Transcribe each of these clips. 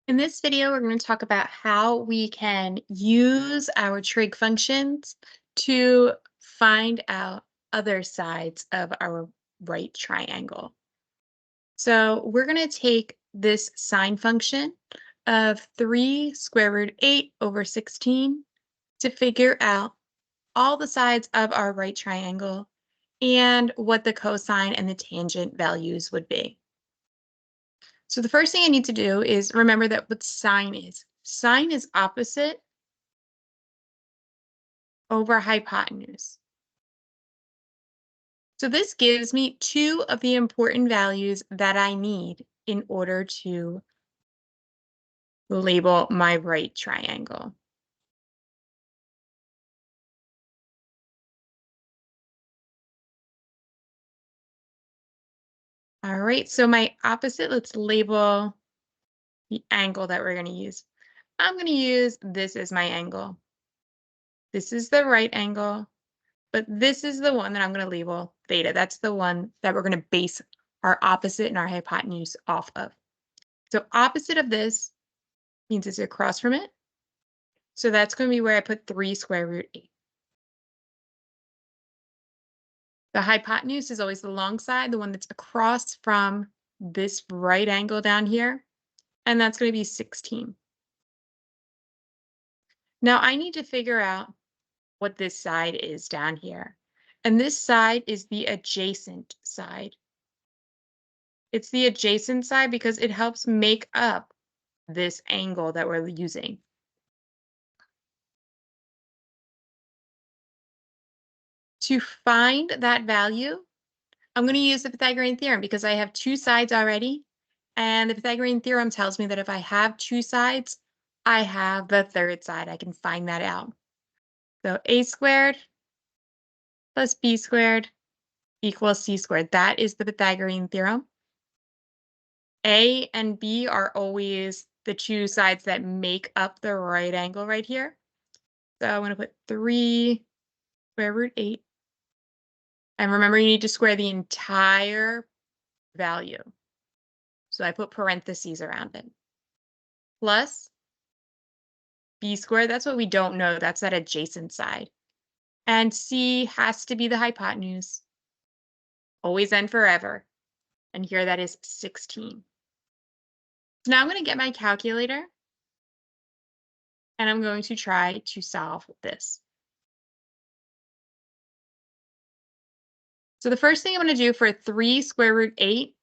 In this video, we're going to talk about how we can use our trig functions to find out other sides of our right triangle. So we're going to take this sine function of 3 square root 8 over 16 to figure out all the sides of our right triangle and what the cosine and the tangent values would be. So the first thing I need to do is remember that what sine is. Sine is opposite over hypotenuse. So this gives me two of the important values that I need in order to label my right triangle. All right, so my opposite, let's label the angle that we're going to use. I'm going to use this as my angle. This is the right angle, but this is the one that I'm going to label theta. That's the one that we're going to base our opposite and our hypotenuse off of. So opposite of this means it's across from it. So that's going to be where I put 3 square root 8. The hypotenuse is always the long side, the one that's across from this right angle down here, and that's going to be 16. Now I need to figure out what this side is down here. And this side is the adjacent side. It's the adjacent side because it helps make up this angle that we're using. To find that value, I'm going to use the Pythagorean theorem because I have two sides already. And the Pythagorean theorem tells me that if I have two sides, I have the third side. I can find that out. So a squared plus b squared equals c squared. That is the Pythagorean theorem. A and B are always the two sides that make up the right angle right here. So I'm going to put 3 square root 8. And remember, you need to square the entire value. So I put parentheses around it. Plus b squared, that's what we don't know. That's that adjacent side. And c has to be the hypotenuse. Always and forever. And here that is 16. So now I'm going to get my calculator. And I'm going to try to solve this. So the first thing I'm going to do for 3 square root 8,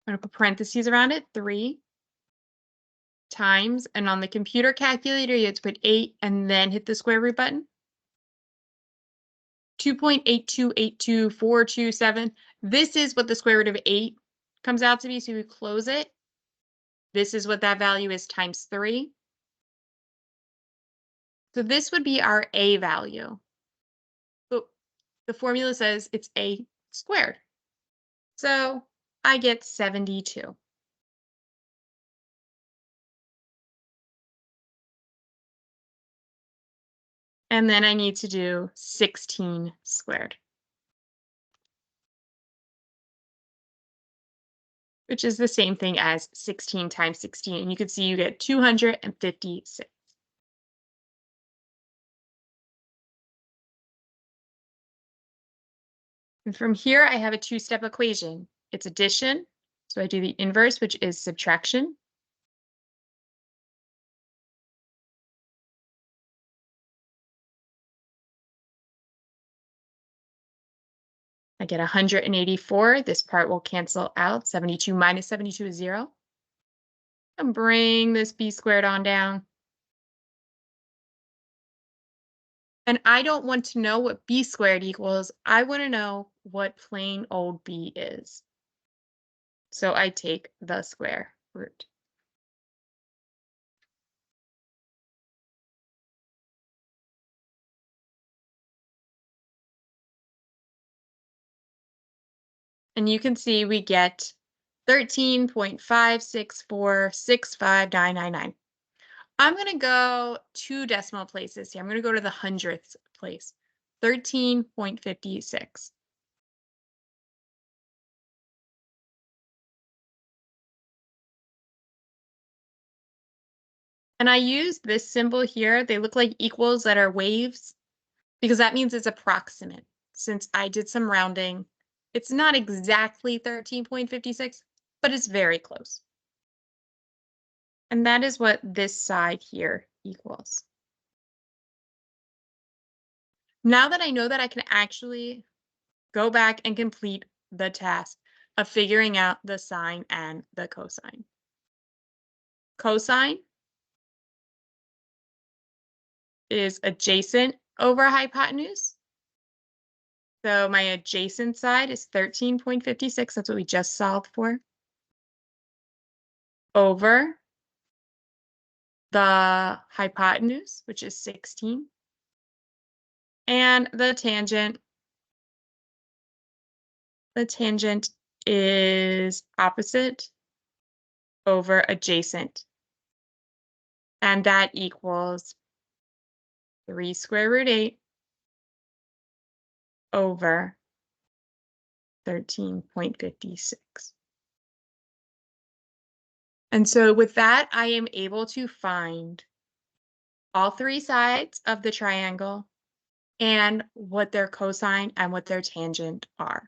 I'm going to put parentheses around it, 3 times, and on the computer calculator, you have to put 8 and then hit the square root button. 2.8282427. This is what the square root of 8 comes out to be, so we close it. This is what that value is times 3. So this would be our a value. But the formula says it's a squared. So I get 72. And then I need to do 16 squared, which is the same thing as 16 times 16. And you can see you get 256. And from here, I have a two-step equation. It's addition. So I do the inverse, which is subtraction. I get 184. This part will cancel out. 72 minus 72 is 0. And bring this b squared on down. And I don't want to know what b squared equals. I want to know what plain old b is. So I take the square root. And you can see we get 13.5646599. I'm going to go 2 decimal places here. I'm going to go to the hundredths place, 13.56. And I use this symbol here. They look like equals that are waves because that means it's approximate. Since I did some rounding, it's not exactly 13.56, but it's very close. And that is what this side here equals. Now that I know that, I can actually go back and complete the task of figuring out the sine and the cosine. Cosine is adjacent over hypotenuse. So my adjacent side is 13.56. That's what we just solved for. Over the hypotenuse, which is 16. And the tangent is opposite over adjacent. And that equals 3 square root 8 over 13.56. And so with that, I am able to find all three sides of the triangle and what their cosine and what their tangent are.